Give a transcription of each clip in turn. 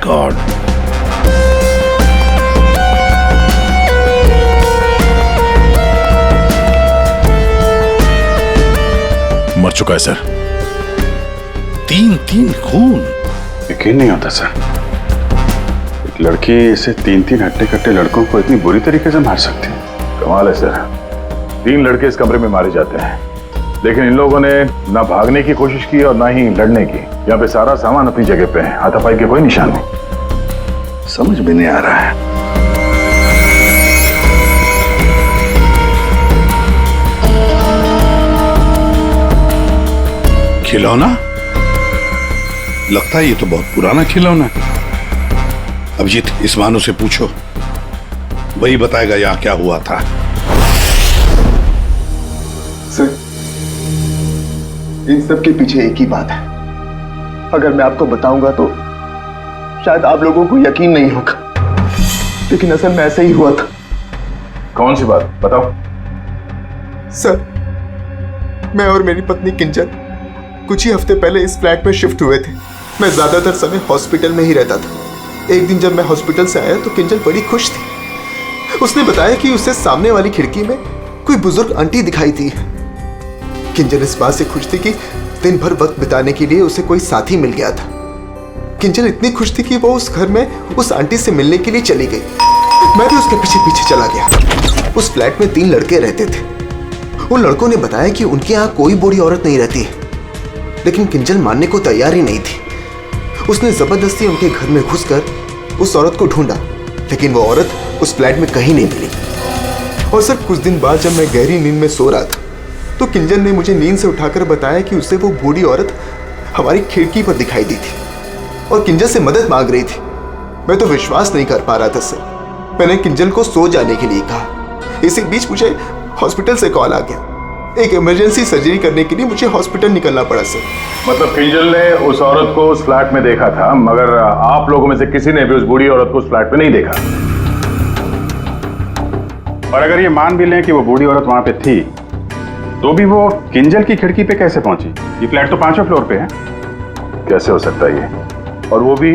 God. मर चुका है सर। 3 खून। यकीन नहीं होता सर, एक लड़की ऐसे 3 हट्टे कट्टे लड़कों को इतनी बुरी तरीके से मार सकती है। कमाल है सर। 3 लड़के इस कमरे में मारे जाते हैं, लेकिन इन लोगों ने ना भागने की कोशिश की और ना ही लड़ने की। यहाँ पे सारा सामान अपनी जगह पे है, हाथापाई के कोई निशान नहीं। समझ में नहीं आ रहा है। खिलौना? लगता है ये तो बहुत पुराना खिलौना है। अभिजीत, इस मानो से पूछो, वही बताएगा यहाँ क्या हुआ था। सर, इन सब के पीछे एक ही बात है। अगर मैं आपको बताऊंगा तो शायद आप लोगों को यकीन नहीं होगा, लेकिन असल में ऐसा ही हुआ था। कौन सी बात बताओ। सर, मैं और मेरी पत्नी किंजल कुछ ही हफ्ते पहले इस फ्लैट में शिफ्ट हुए थे। मैं ज्यादातर समय हॉस्पिटल में ही रहता था। एक दिन जब मैं हॉस्पिटल से आया तो किंजल बड़ी खुश थी। उसने बताया कि उसे सामने वाली खिड़की में कोई बुजुर्ग आंटी दिखाई थी। किंजल इस बात से खुश थी कि दिन भर वक्त बिताने के लिए उसे कोई साथी मिल गया था। किंजल इतनी खुश थी कि वो उस घर में उस आंटी से मिलने के लिए चली गई। मैं भी उसके पीछे पीछे चला गया। उस फ्लैट में 3 लड़के रहते थे। उन लड़कों ने बताया कि उनके यहाँ कोई बूढ़ी औरत नहीं रहती है, लेकिन किंजल मानने को तैयार ही नहीं थी। उसने जबरदस्ती उनके घर में घुसकर उस औरत को ढूंढा, लेकिन वो औरत उस फ्लैट में कहीं नहीं मिली। और सर, कुछ दिन बाद जब मैं गहरी नींद में सो रहा था तो किंजल ने मुझे नींद से उठाकर बताया कि उसे वो बूढ़ी औरत हमारी खिड़की पर दिखाई दी थी और किंजल से मदद मांग रही थी। मैं तो विश्वास नहीं कर पा रहा था सर। मैंने किंजल को सो जाने के लिए कहा। इसी बीच मुझे हॉस्पिटल से कॉल आ गया। एक इमरजेंसी सर्जरी करने के लिए मुझे हॉस्पिटल निकलना पड़ा सर। मतलब किंजल ने उस औरत को उस फ्लैट में देखा था, मगर आप लोगों में से किसी ने भी उस बूढ़ी औरत को उस फ्लैट में नहीं देखा। और अगर ये मान भी लें कि वो बूढ़ी औरत वहां पे थी, तो भी वो किंजल की खिड़की पे कैसे पहुंची? ये फ्लैट तो 5वें फ्लोर पे है। कैसे हो सकता है ये? और वो भी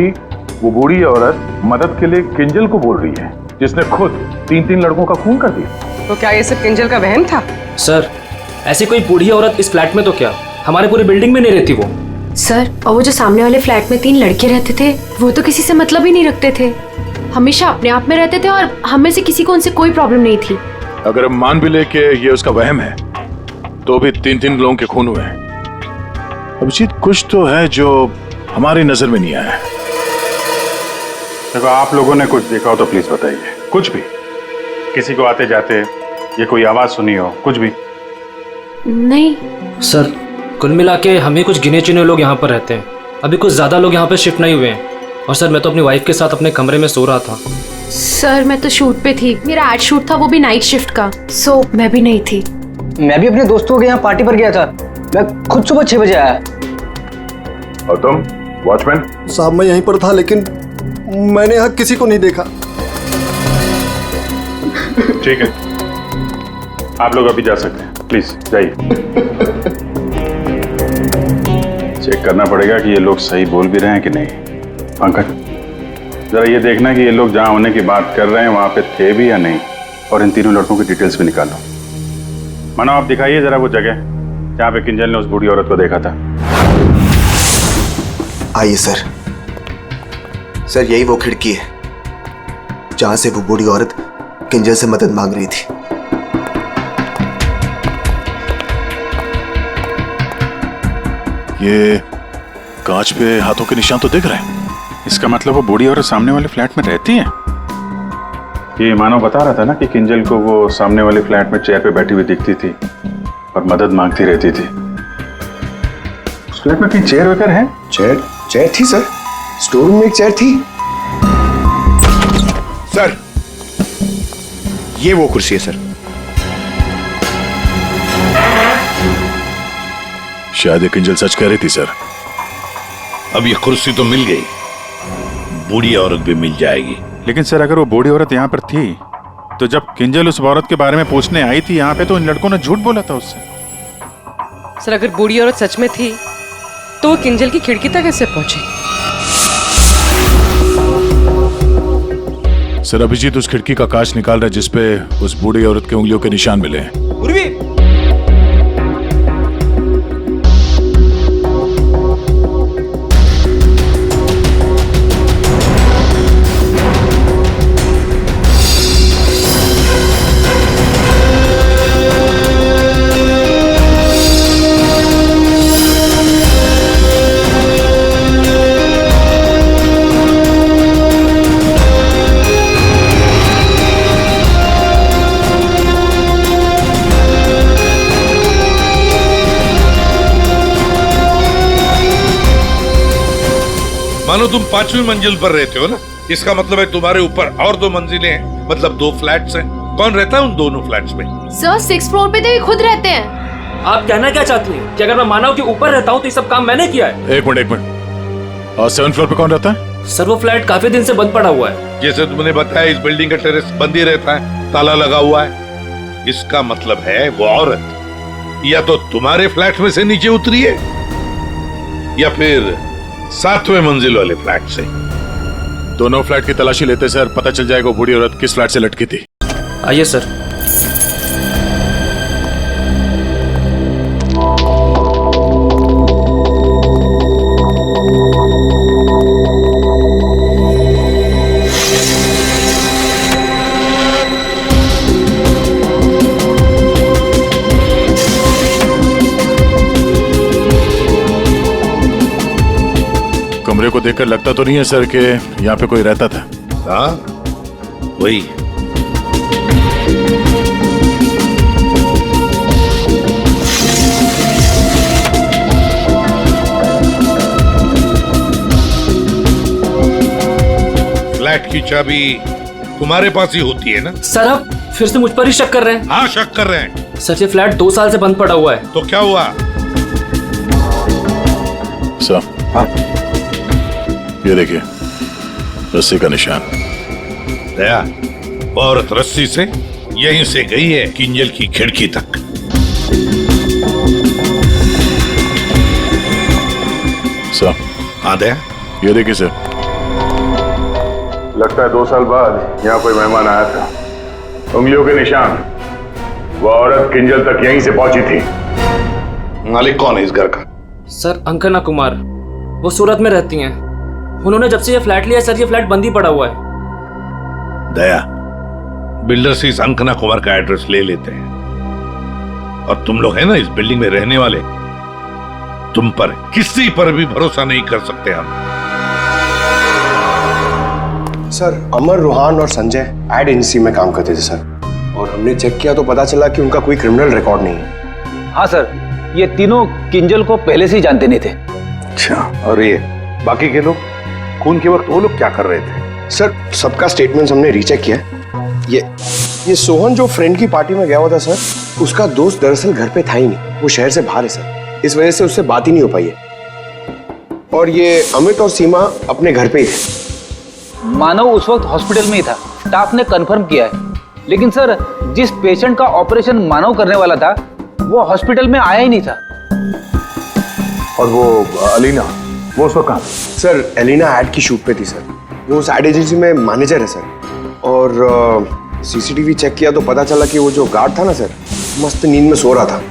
वो बूढ़ी औरत मदद के लिए किंजल को बोल रही है, जिसने खुद 3 लड़कों का खून कर दिया। तो क्या ये सब किंजल का वहम था? सर, ऐसी कोई बूढ़ी औरत इस फ्लैट में तो क्या, हमारे पूरी बिल्डिंग में नहीं रहती वो। सर, और वो जो सामने वाले फ्लैट में 3 लड़के रहते थे, वो तो किसी से मतलब ही नहीं रखते थे। हमेशा अपने आप में रहते थे और हम में से किसी को उनसे कोई प्रॉब्लम नहीं थी। अगर हम मान भी ले कि ये उसका वहम है, तो भी 3 लोगों के खून हुए हैं। अभिजीत, कुछ तो है जो हमारी नजर में नहीं आया। देखो, आप लोगों ने कुछ देखा हो तो प्लीज बताइए। कुछ भी, किसी को आते जाते ये कोई आवाज सुनी हो, कुछ भी? नहीं सर, कुल मिला के हम ही कुछ गिने चुने लोग यहाँ पर रहते हैं। अभी कुछ ज्यादा लोग यहाँ पे शिफ्ट नहीं हुए हैं। और सर, मैं तो अपनी वाइफ के साथ अपने कमरे में सो रहा था। सर, मैं तो शूट पे थी। मेरा आज शूट था, वो भी नाइट शिफ्ट का, सो मैं भी नहीं थी। मैं भी अपने दोस्तों के यहाँ पार्टी पर गया था। मैं खुद सुबह 6 बजे आया। और तुम वॉचमैन? साहब, मैं यहीं पर था, लेकिन मैंने यहाँ किसी को नहीं देखा। ठीक है, आप लोग अभी जा सकते हैं, प्लीज जाइए। चेक करना पड़ेगा कि ये लोग सही बोल भी रहे हैं कि नहीं। पंकज, जरा ये देखना कि ये लोग जहां होने की बात कर रहे हैं वहां पे थे भी या नहीं, और इन 3 लड़कों की डिटेल्स भी निकालो। मानो, आप दिखाइए जरा वो जगह जहां पे किंजल ने उस बूढ़ी औरत को देखा था। आइए सर। सर, यही वो खिड़की है जहां से वो बूढ़ी औरत किंजल से मदद मांग रही थी। ये कांच पे हाथों के निशान तो दिख रहे हैं। इसका मतलब वो बूढ़ी औरत सामने वाले फ्लैट में रहती है। ये मानव बता रहा था ना कि किंजल को वो सामने वाले फ्लैट में चेयर पे बैठी हुई दिखती थी और मदद मांगती रहती थी। उस फ्लैट में कहीं चेयर वगैरह है? चेयर थी सर, स्टोर रूम में एक चेयर थी। सर, ये वो कुर्सी है सर। शायद ये किंजल सच कह रही थी सर। अब ये कुर्सी तो मिल गई, बूढ़ी औरत भी मिल जाएगी। लेकिन सर, अगर वो बूढ़ी औरत यहाँ पर थी, तो जब किंजल उस औरत के बारे में पूछने आई थी यहाँ पे, तो इन लड़कों ने झूठ बोला था उससे। सर, अगर बूढ़ी औरत सच में थी तो वो किंजल की खिड़की तक कैसे पहुंची? सर अभिजीत उस खिड़की का कांच निकाल रहा है जिसपे उस बूढ़ी औरत के उंगलियों के निशान मिले हैं। उर्वी, मानो तुम 5वीं मंजिल पर रहते हो ना, इसका मतलब है तुम्हारे ऊपर और 2 मंजिलें हैं, मतलब 2 फ्लैट्स हैं। कौन रहता है उन दोनों फ्लैट्स में? सर 6th फ्लोर पे तो ये खुद रहते हैं। आप कहना क्या चाहती हैं कि अगर मैं मानव के ऊपर रहता हूँ तो ये सब काम मैंने किया है? एक मिनट। और 7th फ्लोर पे कौन रहता है? सर वो फ्लैट काफी दिन से बंद पड़ा हुआ है। जैसे तुमने बताया इस बिल्डिंग का टेरेस बंद ही रहता है, ताला लगा हुआ है। इसका मतलब है वो औरत या तो तुम्हारे फ्लैट में से नीचे उतरी है या फिर 7वें मंजिल वाले फ्लैट से। दोनों फ्लैट की तलाशी लेते सर, पता चल जाएगा वो बूढ़ी औरत किस फ्लैट से लटकी थी। आइए सर। कमरे को देखकर लगता तो नहीं है सर कि यहाँ पे कोई रहता था। हाँ वही। फ्लैट की चाबी तुम्हारे पास ही होती है ना? सर आप फिर से मुझ पर ही शक कर रहे हैं? हाँ शक कर रहे हैं। सर ये फ्लैट 2 साल से बंद पड़ा हुआ है। तो क्या हुआ? सर हाँ ये देखिए रस्सी का निशान। दया, वो औरत रस्सी से यहीं से गई है किंजल की खिड़की तक। सर हाँ दया, ये देखिए सर, लगता है 2 साल बाद यहाँ कोई मेहमान आया था। उंगलियों के निशान, वो औरत किंजल तक यहीं से पहुंची थी। मालिक कौन है इस घर का? सर अंकना कुमार, वो सूरत में रहती हैं। उन्होंने जब से ये फ्लैट लिया सर ये फ्लैट बंद ही पड़ा हुआ है। दया, बिल्डर से इस अंकना कुमार का एड्रेस ले लेते हैं। और तुम लोग है ना इस बिल्डिंग में रहने वाले, तुम पर किसी पर भी भरोसा नहीं कर सकते हम। सर अमर, रोहान और संजय एड एजेंसी में काम करते थे सर, और हमने चेक किया तो पता चला कि उनका कोई क्रिमिनल रिकॉर्ड नहीं है। हाँ सर, ये तीनों किंजल को पहले से ही जानते नहीं थे। अच्छा, और ये बाकी के लोग, खून के वक्त वो लोग क्या कर रहे थे? सर सबका स्टेटमेंट्स हमने रीचेक किया। ये सोहन जो फ्रेंड की पार्टी में गया हुआ था सर, उसका दोस्त दरअसल घर पे था ही नहीं, वो शहर से बाहर है सर, इस वजह से उससे बात ही नहीं हो पाई है। और ये अमित और सीमा अपने घर पे ही थे। मानव उस वक्त हॉस्पिटल में ही था, स्टाफ ने कंफर्म किया है। लेकिन सर जिस पेशेंट का ऑपरेशन मानव करने वाला था वो हॉस्पिटल में आया ही नहीं था। और वो अलीना, वो उस वक्त कहाँ? सर एलिना एड की शूट पे थी सर, वो उस एड एजेंसी में मैनेजर है सर। और सीसीटीवी चेक किया तो पता चला कि वो जो गार्ड था ना सर, मस्त नींद में सो रहा था।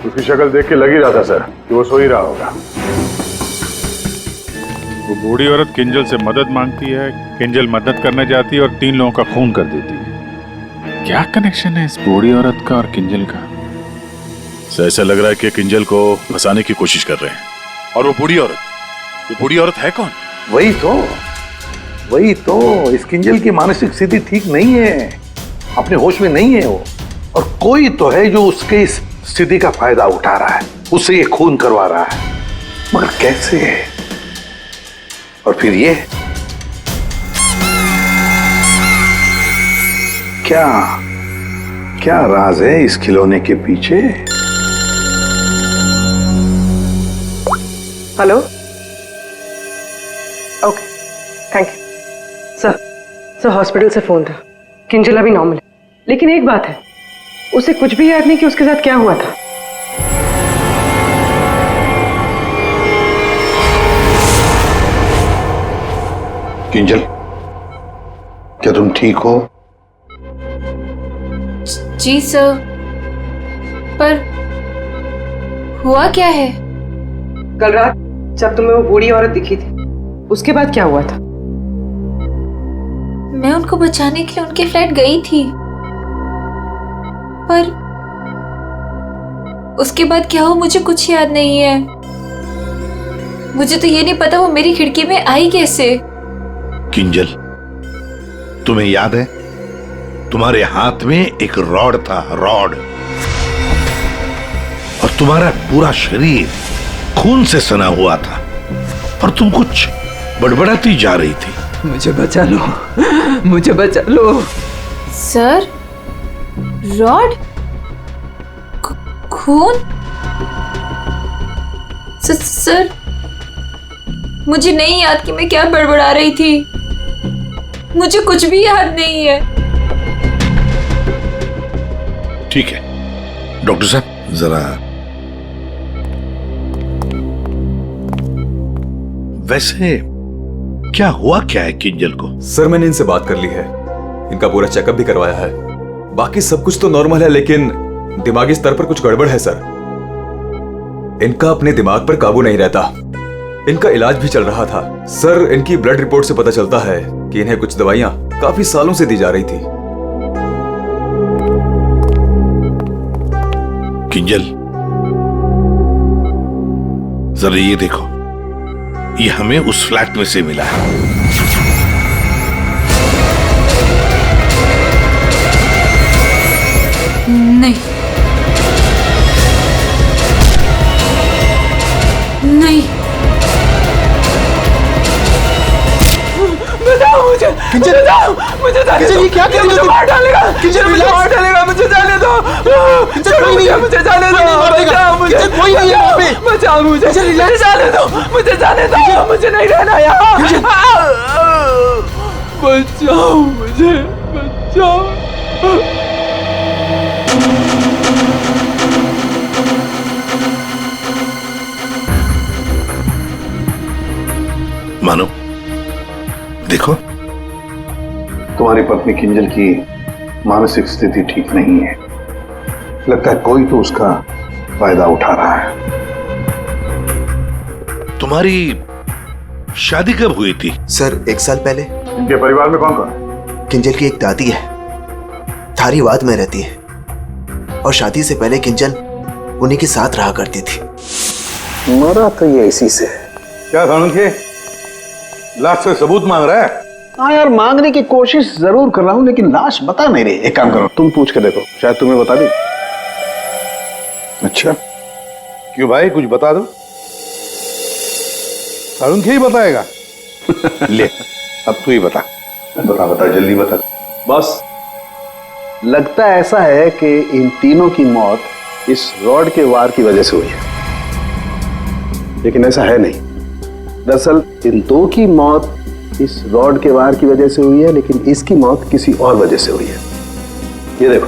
उसकी शक्ल देख के लग ही रहा था सर कि वो सो ही रहा होगा। वो बूढ़ी औरत किंजल से मदद मांगती है, किंजल मदद करने जाती है और 3 लोगों का खून कर देती है। क्या कनेक्शन है इस बूढ़ी औरत का और किंजल का? सर ऐसा लग रहा है कि किंजल को फंसाने की कोशिश कर रहे हैं। और वो बूढ़ी औरत है कौन? वही तो इस किंजल की मानसिक स्थिति ठीक नहीं है, अपने होश में नहीं है वो। और कोई तो है जो उसके इस स्थिति का फायदा उठा रहा है, उससे ये खून करवा रहा है, मगर कैसे? और फिर ये क्या राज है इस खिलौने के पीछे? Hello, okay, thank you. Sir hospital से फोन था, किंजल अभी नॉर्मल है, लेकिन एक बात है, उसे कुछ भी याद नहीं कि उसके साथ क्या हुआ था। किंजल, क्या तुम ठीक हो? जी सर, पर हुआ क्या है? कल रात जब तुम्हें वो बूढ़ी औरत दिखी थी, उसके बाद क्या हुआ था? मैं उनको बचाने के लिए उनके फ्लैट गई थी, पर उसके बाद क्या हुआ मुझे कुछ याद नहीं है। मुझे तो ये नहीं पता वो मेरी खिड़की में आई कैसे। किंजल, तुम्हें याद है तुम्हारे हाथ में एक रॉड था, रॉड, और तुम्हारा पूरा शरीर खून से सना हुआ था और तुम कुछ बड़बड़ाती जा रही थी। मुझे बचा लो, मुझे बचा लो। सर, रॉड, खून? सर, मुझे नहीं याद कि मैं क्या बड़बड़ा रही थी। मुझे कुछ भी याद नहीं है। ठीक है डॉक्टर साहब, जरा वैसे क्या हुआ क्या है किंजल को? सर, मैंने इनसे बात कर ली है, इनका पूरा चेकअप भी करवाया है। बाकी सब कुछ तो नॉर्मल है, लेकिन दिमागी स्तर पर कुछ गड़बड़ है सर। इनका अपने दिमाग पर काबू नहीं रहता। इनका इलाज भी चल रहा था सर। इनकी ब्लड रिपोर्ट से पता चलता है कि इन्हें कुछ दवाइयां काफी सालों से दी जा रही थी। किंजल, जरा ये देखो, ये हमें उस फ्लैट में से मिला है। नहीं, नहीं, बताओ मुझे, बताओ मुझे, किंजल, ये क्या कर रही हो? मार डालेगा, किंजल, मुझे मार डालेगा, मुझे जाने दो, मुझे जाने दो, बचाओ मुझे, कोई नहीं है यहाँ पे। बचाओ मुझे, जाने दो, मुझे जाने दो, मुझे नहीं रहना यहाँ। बचाओ मुझे, बचाओ। मानो, देखो, तुम्हारी पत्नी किंजल की मानसिक स्थिति ठीक नहीं है। लगता है कोई तो उसका फायदा उठा रहा है। तुम्हारी शादी कब हुई थी? सर, 1 साल पहले। इनके परिवार में कौन कौन है? किंजल की एक दादी है, धारीवाद में रहती है, और शादी से पहले किंजल उन्हीं के साथ रहा करती थी। मरा तो ये इसी से। क्या सानुखे, लाश से सबूत मांग रहा है? हाँ यार, मांगने की कोशिश जरूर कर रहा हूं, लेकिन लाश बता नहीं रही। एक काम करो, तुम पूछ के देखो, शायद तुम्हें बता दी। अच्छा, क्यों भाई, कुछ बता दो। सानुखे ही बताएगा। ले, अब तू ही बता। बता जल्दी बता। बस, लगता ऐसा है कि इन तीनों की मौत इस रॉड के वार की वजह से हुई है, लेकिन ऐसा है नहीं। दरअसल इन दो की मौत इस रॉड के वार की वजह से हुई है, लेकिन इसकी मौत किसी और वजह से हुई है। ये देखो,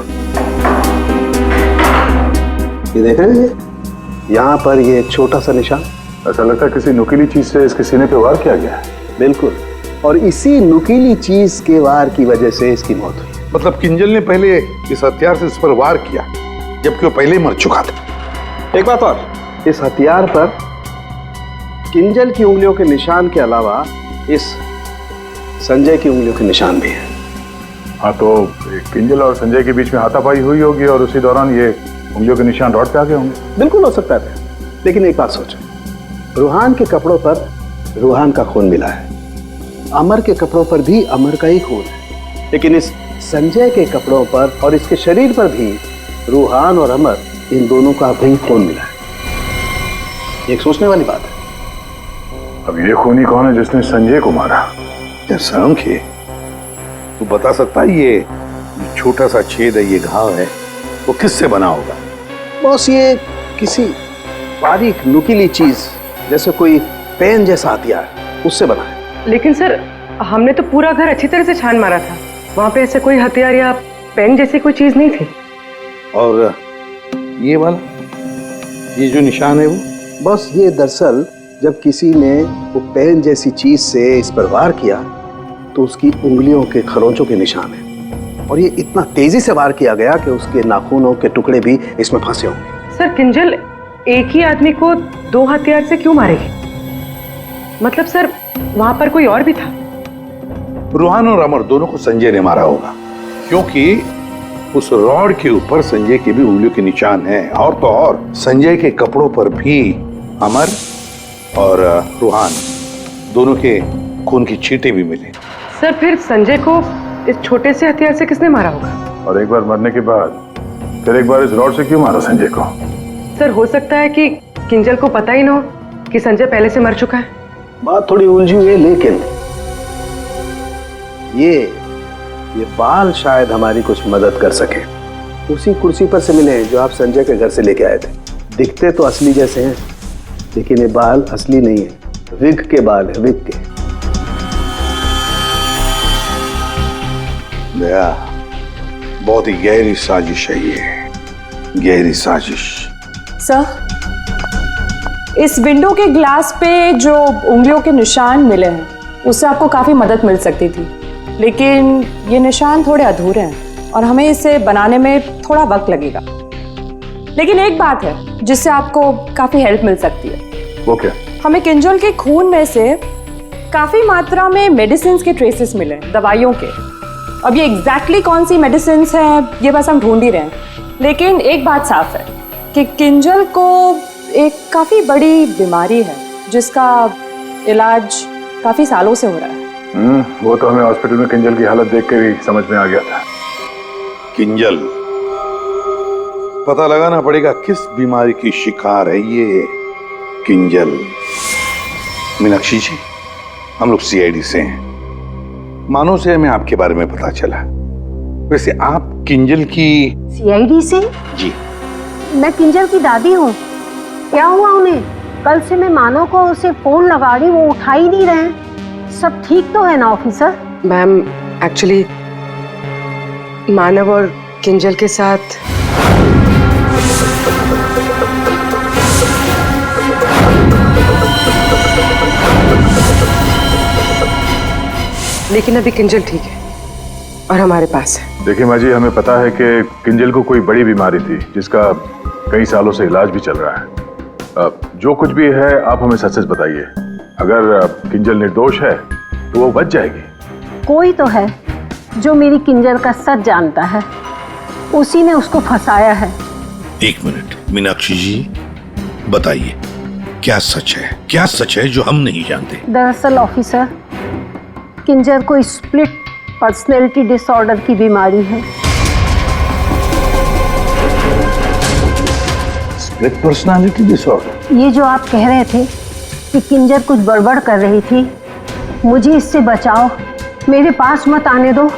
ये देख रहे हैं, यहाँ पर ये छोटा सा निशान। ऐसा लगता है किसी नुकीली चीज से इसके सीने पे वार किया गया है। बिल्कुल, और इसी नुकीली चीज के वार की वजह से इसकी मौत हुई। मतलब किंजल ने पहले इस हथियार से इस पर वार किया, जबकि वो पहले ही मर चुका था। एक बात और, इस हथियार पर किंजल की उंगलियों के निशान के अलावा इस संजय की उंगलियों के निशान भी हैं। हाँ, तो किंजल और संजय के बीच में हाथापाई हुई होगी और उसी दौरान ये उंगलियों के निशान रॉड पे आ गए होंगे। बिल्कुल हो सकता है, लेकिन एक बात सोचो, रूहान के कपड़ों पर रूहान का खून मिला है, अमर के कपड़ों पर भी अमर का ही खून है, लेकिन इस संजय के कपड़ों पर और इसके शरीर पर भी रूहान और अमर, इन दोनों का भी खून मिला है। एक सोचने वाली बात है। अब ये खूनी कौन है जिसने संजय को मारा? यार सानुखे, तू बता सकता है ये छोटा सा छेद है, ये घाव है, वो किससे बना होगा? बॉस, ये किसी बारीक नुकीली चीज जैसे कोई पेन जैसा हथियार, उससे बना है। लेकिन सर, हमने तो पूरा घर अच्छी तरह से छान मारा था, वहां पे ऐसे कोई हथियार या पेन जैसी कोई चीज नहीं थी। और ये वाला, ये जो निशान है वो, बस ये दरअसल जब किसी ने वो पेन जैसी चीज से इस पर वार किया तो उसकी उंगलियों के खरोंचों के निशान हैं और ये इतना तेजी से वार किया गया कि उसके नाखूनों के टुकड़े भी इसमें फंसे होंगे। सर किंजल एक ही आदमी को 2 हथियार से क्यों मारेगी? मतलब सर वहां पर कोई और भी था? रूहान और अमर दोनों को संजय ने मारा होगा, क्योंकि उस रॉड के ऊपर संजय की भी उंगलियों के निशान हैं। और तो और संजय के कपड़ों पर भी अमर और रूहान दोनों के खून की छींटे भी मिले। सर फिर संजय को इस छोटे से हथियार से किसने मारा होगा? और एक बार मरने के बाद फिर एक बार इस रॉड से क्यों मारा संजय को? सर हो सकता है कि किंजल को पता ही ना हो कि संजय पहले से मर चुका है। बात थोड़ी उलझी हुई है, लेकिन ये बाल शायद हमारी कुछ मदद कर सके। उसी कुर्सी पर से मिले जो आप संजय के घर से लेके आए थे। दिखते तो असली जैसे हैं, लेकिन ये बाल असली नहीं है, विग के बाल है, विग के। दया, बहुत ही गहरी साजिश है ये, गहरी साजिश। सर, इस विंडो के ग्लास पे जो उंगलियों के निशान मिले हैं उससे आपको काफी मदद मिल सकती थी, लेकिन ये निशान थोड़े अधूरे हैं और हमें इसे बनाने में थोड़ा वक्त लगेगा। लेकिन एक बात है जिससे आपको काफी हेल्प मिल सकती है। वो क्या? हमें किंजल के खून में से काफी मात्रा में मेडिसिन के ट्रेसेस मिले, दवाइयों के। अब ये एग्जैक्टली कौन सी मेडिसिन हैं ये बस हम ढूंढ ही रहे हैं, लेकिन एक बात साफ है कि किंजल को एक काफी बड़ी बीमारी है जिसका इलाज काफी सालों से हो रहा है। वो तो हमें हॉस्पिटल में किंजल की हालत देख के ही समझ में आ गया था। किंजल, पता लगाना पड़ेगा किस बीमारी की शिकार है ये किंजल। मीनाक्षी जी, हम लोग सीआईडी से हैं। मानो से हमें आपके बारे में पता चला। वैसे आप किंजल की सीआईडी से? जी। मैं किंजल की दादी हूँ। क्या हुआ उन्हें? कल से मैं मानव को उसे फोन लगा रही, वो उठा ही नहीं रहे। सब ठीक तो है ना ऑफिसर? मैम एक्चुअली मानव और किंजल के साथ लेकिन अभी किंजल ठीक है और हमारे पास है। देखिए माँ जी, हमें पता है कि किंजल को कोई बड़ी बीमारी थी जिसका कई सालों से इलाज भी चल रहा है। जो कुछ भी है आप हमें सच सच बताइए। अगर किंजल निर्दोष है तो वो बच जाएगी। कोई तो है जो मेरी किंजल का सच जानता है, उसी ने उसको फंसाया है। एक मिनट मीनाक्षी जी, बताइए क्या सच है, क्या सच है जो हम नहीं जानते? दरअसल ऑफिसर, किंजल को स्प्लिट पर्सनैलिटी डिसऑर्डर की बीमारी है। Split personality disorder? ये जो आप कह रहे थे कि किंजल कुछ गड़बड़ कर रही थी, मुझे इससे बचाओ, मेरे पास मत आने दो,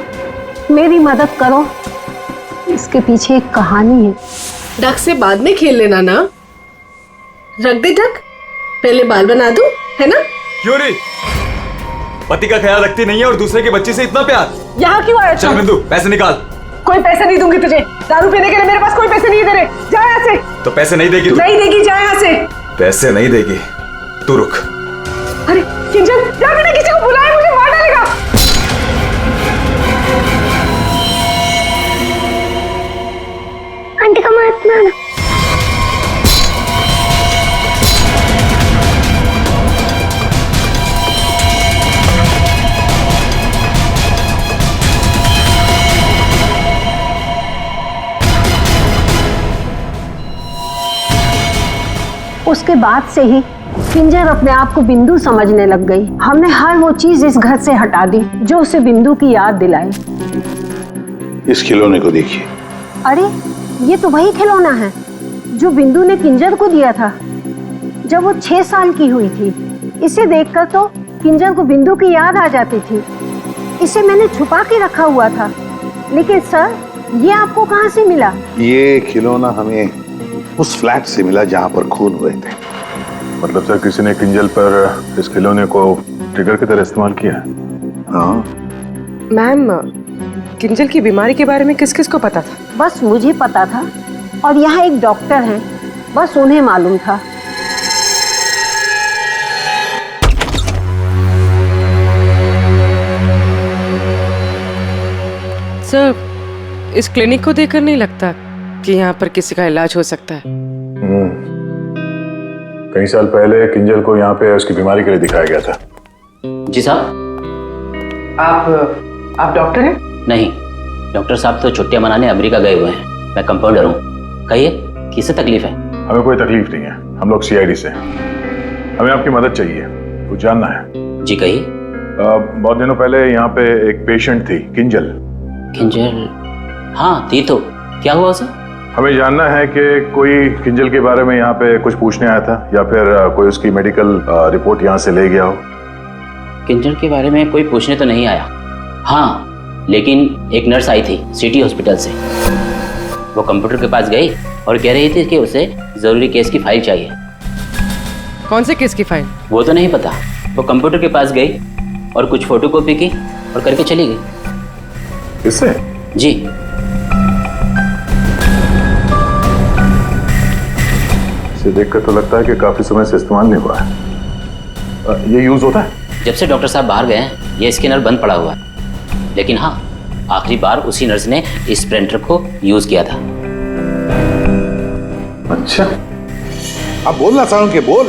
मेरी मदद करो। इसके पीछे एक कहानी है। ढक से बाद में खेल लेना ना, रख दे ढक, पहले बाल बना दो, है ना? क्यों रे? पति का ख्याल रखती नहीं है और दूसरे के बच्चे से इतना प्यार। यहाँ क्यों आया? चल बिंदु, पैसे निकाल। कोई पैसे नहीं दूंगी तुझे, दारू पीने के लिए मेरे पास कोई पैसे नहीं दे रहे। जा यहाँ से। तो पैसे नहीं देगी तू? नहीं देगी, जा यहाँ से। पैसे नहीं देगी, तू रुक। अरे किंजल, जा, मैंने किसी को बुलाया, मुझे मार डालेगा। आंटी का मत मारना। उसके बाद से ही किंजल अपने आप को बिंदु समझने लग गई। हमने हर वो चीज इस घर से हटा दी जो उसे बिंदु की याद दिलाए। इस खिलौने को देखिए। अरे ये तो वही खिलौना है जो बिंदु ने किंजल को दिया था जब वो 6 साल की हुई थी। इसे देखकर तो किंजल को बिंदु की याद आ जाती थी। इसे मैंने छुपा के रखा हुआ था। लेकिन सर, ये आपको कहाँ से मिला? ये खिलौना हमें उस फ्लैट से मिला जहाँ पर खून हुए थे। मतलब सर, किसी ने किंजल पर इस खिलौने को ट्रिगर की तरह इस्तेमाल किया? हाँ मैम, किंजल की बीमारी के बारे में किस किस को पता था? बस मुझे पता था और यहाँ एक डॉक्टर हैं, बस उन्हें मालूम था। सर, इस क्लिनिक को देखकर नहीं लगता कि यहाँ पर किसी का इलाज हो सकता है। कई साल पहले किंजल को यहाँ पे उसकी बीमारी के लिए दिखाया गया था। जी साहब। आप डॉक्टर हैं? नहीं, डॉक्टर साहब तो छुट्टियां मनाने अमेरिका गए हुए हैं। मैं कंपाउंडर हूँ। कहिए, किससे तकलीफ है? हमें कोई तकलीफ नहीं है, हम लोग सीआईडी से हैं। हमें आपकी मदद चाहिए, कुछ जानना है। जी कहिए। बहुत दिनों पहले यहाँ पे एक पेशेंट थी, किंजल। किंजल? हाँ थी तो, क्या हुआ उसे? हमें जानना है कि कोई किंजल के बारे में यहाँ पे कुछ पूछने आया था या फिर कोई उसकी मेडिकल रिपोर्ट यहाँ से ले गया हो। किंजल के बारे में कोई पूछने तो नहीं आया। हाँ, लेकिन एक नर्स आई थी सिटी हॉस्पिटल से। वो कंप्यूटर के पास गई और कह रही थी कि उसे जरूरी केस की फाइल चाहिए। कौन से केस की फाइल? वो तो नहीं पता। वो कंप्यूटर के पास गई और कुछ फोटोकॉपी की और करके चली गई। इससे? जी। इसे देखकर तो लगता है कि काफी समय से इस्तेमाल नहीं हुआ है। ये यूज होता है? जब से डॉक्टर साहब बाहर गए हैं ये स्कैनर बंद पड़ा हुआ है। लेकिन हाँ, आखिरी बार उसी नर्स ने इस प्रिंटर को यूज किया था। अच्छा, अब बोलना साउंड के बोल।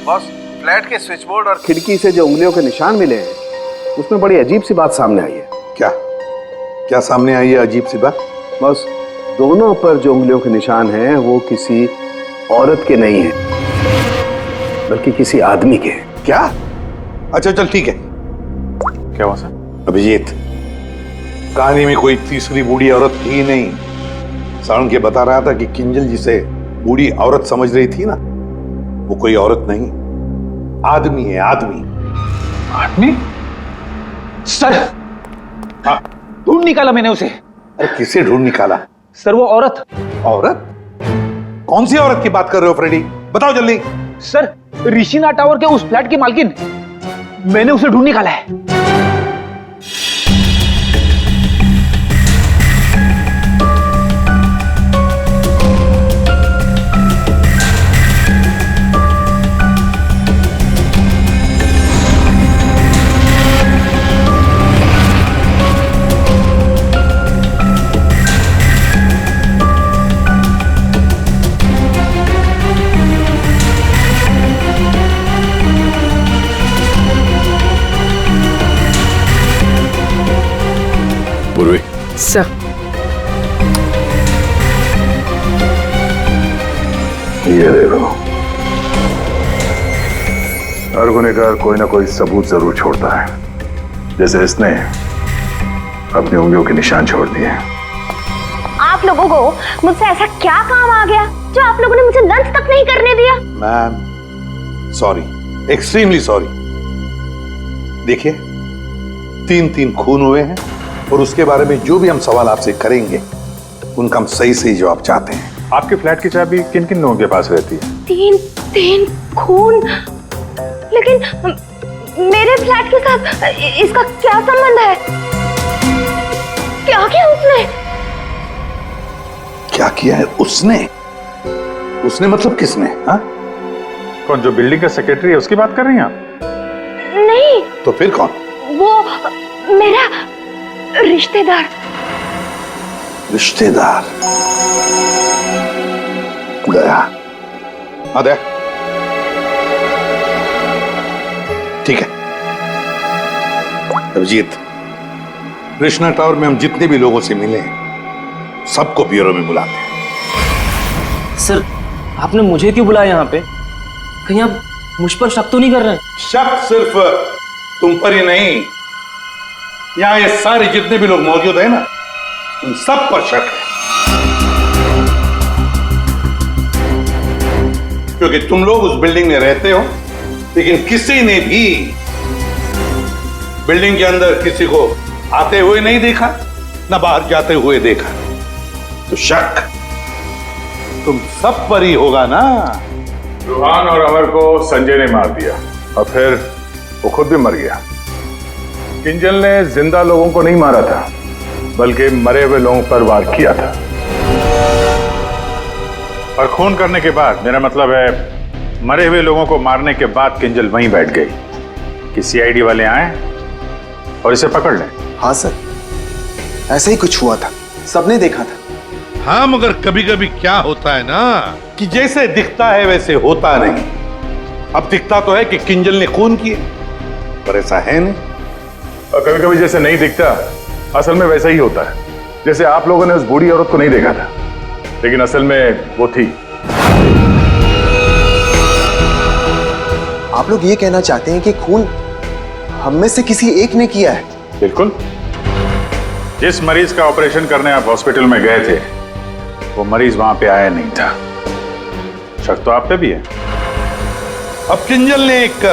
बस फ्लैट के स्विच बोर्ड और खिड़की से जो उंगलियों के निशान मिले हैं उसमें बड़ी अजीब सी बात सामने आई है। क्या सामने आई है अजीब सी बात? बस दोनों पर जो उंगलियों के निशान हैं वो किसी औरत के नहीं है बल्कि किसी आदमी के हैं। क्या? अच्छा चल ठीक है। क्या हुआ सर? अभिजीत, कहानी में कोई तीसरी बूढ़ी औरत थी नहीं। साउंड के बता रहा था कि किंजल जिसे बूढ़ी औरत समझ रही थी ना, वो कोई औरत नहीं, आदमी है। आदमी? सर, हाँ, ढूंढ निकाला मैंने उसे। अरे किसे ढूंढ निकाला? सर वो औरत। औरत? कौन सी औरत की बात कर रहे हो फ्रेडी? बताओ जल्दी। सर, ऋषिना टावर के उस फ्लैट की मालकिन, मैंने उसे ढूंढ निकाला है। सर, ये देखो, हर गुनहगार कोई ना कोई सबूत जरूर छोड़ता है, जैसे इसने अपनी उंगलियों के निशान छोड़ दिए। आप लोगों को मुझसे ऐसा क्या काम आ गया जो आप लोगों ने मुझे लंच तक नहीं करने दिया? Ma'am sorry, extremely sorry. देखिए, 3 खून हुए हैं और उसके बारे में जो भी हम सवाल आपसे करेंगे उनका हम सही जवाब चाहते हैं। आपके फ्लैट की चाबी किन किन लोगों के पास रहती है? 3 खून? लेकिन मेरे फ्लैट के साथ इसका क्या संबंध है? क्या किया उसने? क्या किया है उसने? उसने मतलब किसने? हाँ? कौन, जो बिल्डिंग का सेक्रेटरी है उसकी बात कर रही हैं आप? नहीं। तो फिर कौन? वो मेरा रिश्तेदार। रिश्तेदार? दया? हाँ दया, ठीक है। अभिजीत, कृष्णा टावर में हम जितने भी लोगों से मिले हैं सबको ब्यूरो में बुलाते हैं। सर, आपने मुझे क्यों बुलाया यहाँ पे? कहीं आप मुझ पर शक तो नहीं कर रहे हैं? शक सिर्फ तुम पर ही नहीं, यहां ये सारे जितने भी लोग मौजूद हैं ना, उन सब पर शक है। क्योंकि तुम लोग उस बिल्डिंग में रहते हो, लेकिन किसी ने भी बिल्डिंग के अंदर किसी को आते हुए नहीं देखा, ना बाहर जाते हुए देखा। तो शक तुम सब पर ही होगा ना। रूहान और अमर को संजय ने मार दिया और फिर वो खुद भी मर गया। किंजल ने जिंदा लोगों को नहीं मारा था, बल्कि मरे हुए लोगों पर वार किया था। और खून करने के बाद, मेरा मतलब है मरे हुए लोगों को मारने के बाद किंजल वहीं बैठ गई कि सीआईडी वाले आए और इसे पकड़ लें। हाँ सर, ऐसा ही कुछ हुआ था, सबने देखा था। हाँ, मगर कभी कभी क्या होता है ना कि जैसे दिखता है वैसे होता नहीं। अब दिखता तो है कि किंजल ने खून किए, पर ऐसा है नहीं। और कभी कभी जैसे नहीं दिखता, असल में वैसा ही होता है। जैसे आप लोगों ने उस बूढ़ी औरत को नहीं देखा था, लेकिन असल में वो थी। आप लोग ये कहना चाहते हैं कि खून हम में से किसी एक ने किया है? बिल्कुल। जिस मरीज का ऑपरेशन करने आप हॉस्पिटल में गए थे, वो मरीज वहां पे आया नहीं था। शक तो आप पे भी है। अब किंजल ने एक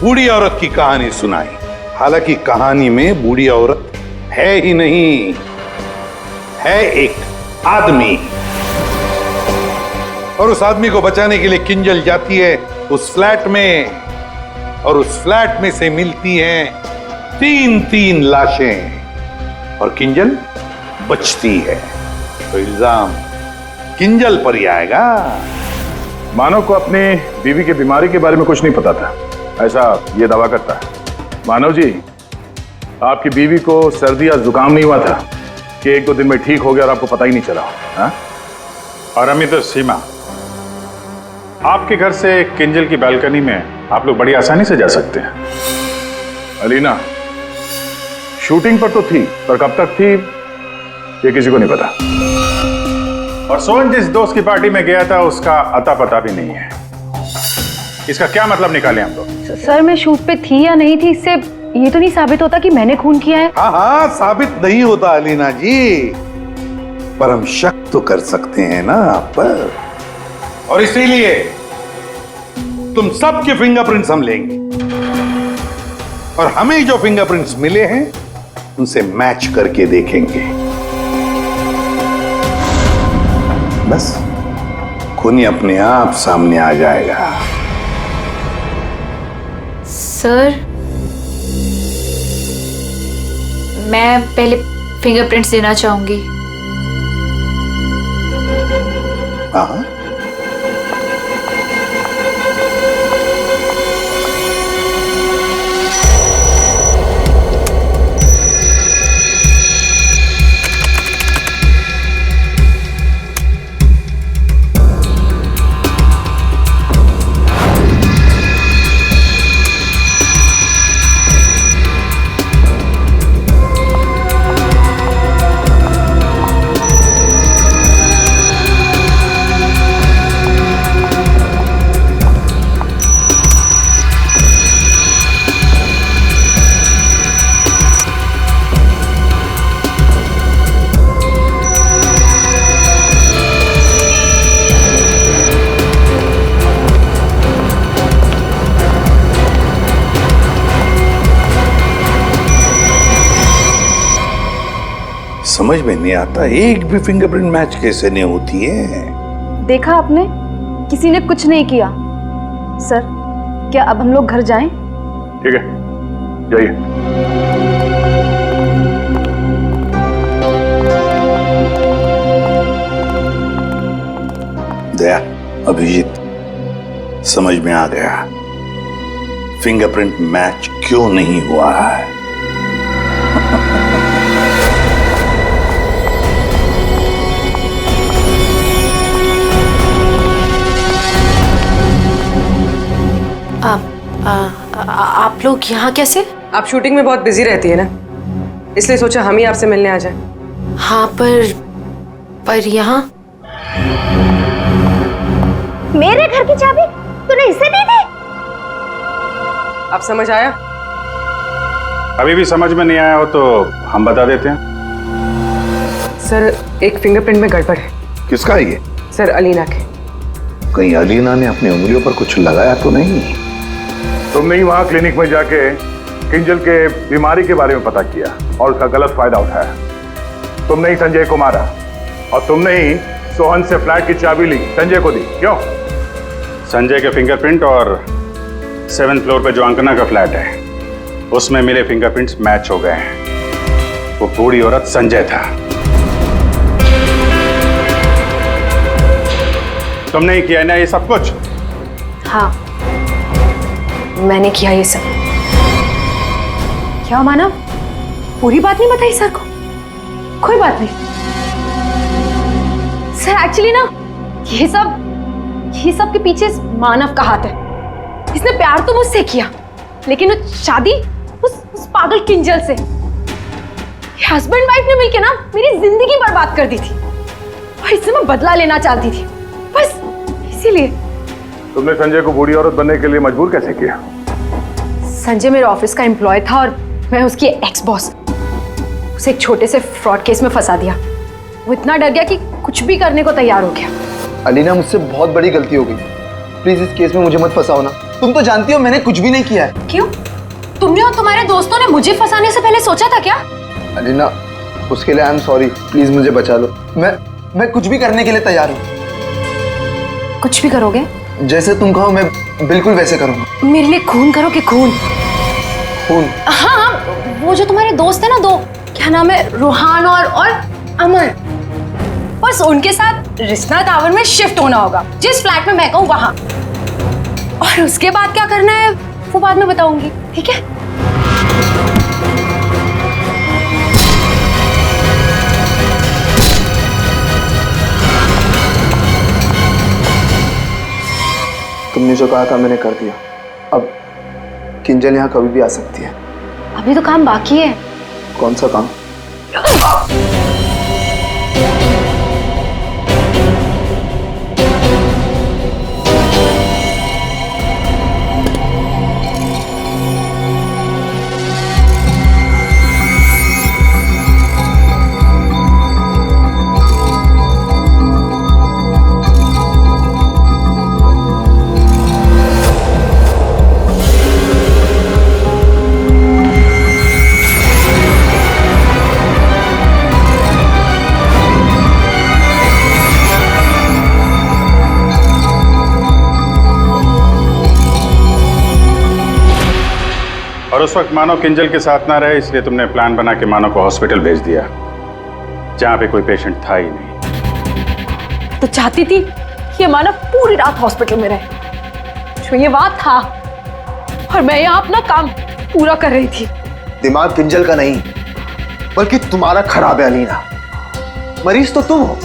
बूढ़ी औरत की कहानी सुनाई। हालांकि कहानी में बूढ़ी औरत है ही नहीं, है एक आदमी। और उस आदमी को बचाने के लिए किंजल जाती है उस फ्लैट में, और उस फ्लैट में से मिलती हैं 3 लाशें, और किंजल बचती है। तो इल्जाम किंजल पर ही आएगा। मानव को अपनी बीवी की बीमारी के बारे में कुछ नहीं पता था, ऐसा ये दावा करता है। मानव जी, आपकी बीवी को सर्दी या जुकाम नहीं हुआ था कि 1-2 दिन में ठीक हो गया और आपको पता ही नहीं चला? हाँ? और अमित और सीमा, आपके घर से किंजल की बालकनी में आप लोग बड़ी आसानी से जा सकते हैं। अलीना शूटिंग पर तो थी, पर कब तक थी ये किसी को नहीं पता। और सोहन जिस दोस्त की पार्टी में गया था, उसका अता पता भी नहीं है। इसका क्या मतलब निकाले हम लोग? सर, मैं शूट पे थी या नहीं थी, इससे ये तो नहीं साबित होता कि मैंने खून किया है। हाँ हाँ, साबित नहीं होता अलीना जी, पर हम शक तो कर सकते हैं ना आप पर। और इसीलिए तुम सबके फिंगरप्रिंट्स हम लेंगे, और हमें जो फिंगरप्रिंट्स मिले हैं उनसे मैच करके देखेंगे। बस खूनी अपने आप सामने आ जाएगा। सर, मैं पहले फिंगरप्रिंट्स देना चाहूंगी। हाँ, समझ में नहीं आता एक भी फिंगरप्रिंट मैच कैसे नहीं होती है। देखा आपने, किसी ने कुछ नहीं किया। सर, क्या अब हम लोग घर जाएं? ठीक है, जाइए। दया, अभिजीत, समझ में आ गया फिंगरप्रिंट मैच क्यों नहीं हुआ है। आप लोग यहाँ कैसे? आप शूटिंग में बहुत बिजी रहती है ना, इसलिए सोचा हम ही आपसे मिलने आ जाएं। हाँ, पर यहाँ मेरे घर की चाबी तूने इसे दी थी? अब समझ आया? अभी भी समझ में नहीं आया हो तो हम बता देते हैं। सर, एक फिंगरप्रिंट में गड़बड़ है। किसका है ये? सर, अलीना के। कहीं अलीना ने अपनी उंगलियों पर कुछ लगाया तो नहीं? तुमने ही वहां क्लिनिक में जाके किंजल के बीमारी के बारे में पता किया और उसका गलत फायदा उठाया। तुमने ही संजय को मारा, और तुमने ही सोहन से फ्लैट की चाबी ली, संजय को दी। क्यों? संजय के फिंगरप्रिंट और 7th फ्लोर पे जो अंकना का फ्लैट है, उसमें मिले फिंगरप्रिंट्स मैच हो गए हैं। वो बूढ़ी औरत संजय था। तुमने ही किया ना ये सब कुछ? हाँ, मैंने किया ये सब। क्या मानव, पूरी बात नहीं बताई सर को? कोई बात नहीं सर। एक्चुअली ना ये सब के पीछे इस मानव का हाथ है। इसने प्यार तो मुझसे किया, लेकिन वो शादी उस पागल किंजल से। हस्बैंड वाइफ ने मिलकर ना मेरी जिंदगी बर्बाद कर दी थी और इससे मैं बदला लेना चाहती थी, बस इसीलिए। तुमने संजय को बूढ़ी औरत बनने के लिए मजबूर कैसे किया? संजय मेरे ऑफिस का एम्प्लॉय था और मैं उसकी एक्स बॉस। उसे एक छोटे से फ्रॉड केस में फंसा दिया। वो इतना डर गया कि कुछ भी करने को तैयार हो गया। अलीना, मुझसे बहुत बड़ी गलती हो गई, प्लीज इस केस में मुझे मत फंसाओ ना। तुम तो जानती हो मैंने कुछ भी नहीं किया है। क्यों? तुमने और तुम्हारे दोस्तों ने मुझे फंसाने से पहले सोचा था क्या? अलीना, उसके लिए आई एम सॉरी, प्लीज मुझे बचा लो। मैं कुछ भी करने के लिए तैयार हूँ। कुछ भी करोगे? जैसे तुम कहो मैं बिल्कुल वैसे करूँगा। मेरे लिए खून करोगे? खून? खून? हाँ, वो जो तुम्हारे दोस्त है ना, दो, क्या नाम है, रूहान और अमर, बस उनके साथ रिश्ता टावर में शिफ्ट होना होगा, जिस फ्लैट में मैं कहूँ वहां। और उसके बाद क्या करना है वो बाद में बताऊंगी, ठीक है? तुमने जो कहा था मैंने कर दिया। अब किंजल यहाँ कभी भी आ सकती है। अभी तो काम बाकी है। कौन सा काम? और उस वक्त मानव किंजल के साथ ना रहे, इसलिए तुमने प्लान बना के मानव को हॉस्पिटल भेज दिया जहां पे कोई पेशेंट था ही नहीं। तो चाहती थी कि मानव पूरी रात हॉस्पिटल में रहे, जो ये बात था, और मैं यहाँ अपना काम पूरा कर रही थी। दिमाग किंजल का नहीं बल्कि तुम्हारा खराब है अलीना। मरीज तो तुम हो।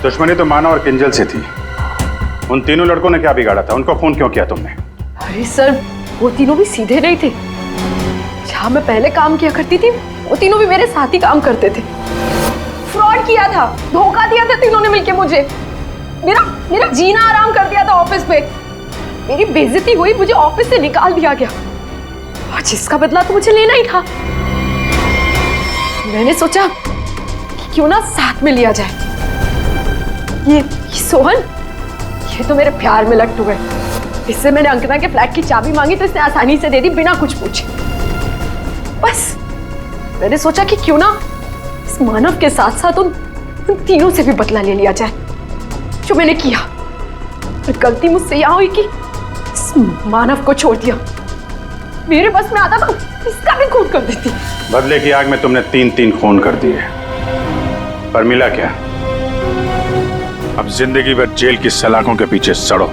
दुश्मनी तो मानव और किंजल से थी। उन तीनों लड़कों ने क्या बिगाड़ा था? उनको फोन क्यों किया तुमने? अरे सर, वो तीनों भी सीधे नहीं थे। जहां मैं पहले काम किया करती थी वो तीनों भी मेरे साथ ही काम करते थे। फ्रॉड किया था, धोखा दिया था तीनों ने मिलके मुझे। मेरा जीना आराम कर दिया था ऑफिस पे। मेरी बेइज्जती हुई, मुझे ऑफिस से निकाल दिया गया, और जिसका बदला तो मुझे लेना ही था। मैंने सोचा कि क्यों ना साथ में लिया जाए। ये सोहन, ये तो मेरे प्यार में लट्टू है। इससे मैंने अंकिता के फ्लैट की चाबी मांगी तो इसने आसानी से दे दी, बिना कुछ पूछे। बस मैंने सोचा कि क्यों ना इस मानव के साथ साथ उन तीनों से भी बदला ले लिया जाए, जो मैंने किया। और गलती मुझसे यहां हुई कि इस मानव को छोड़ दिया। मेरे बस में आता तो इसका भी खून कर देती। बदले की आग में तुमने तीन खून कर दिए, पर मिला क्या? अब जिंदगी भर जेल की सलाखों के पीछे सड़ो।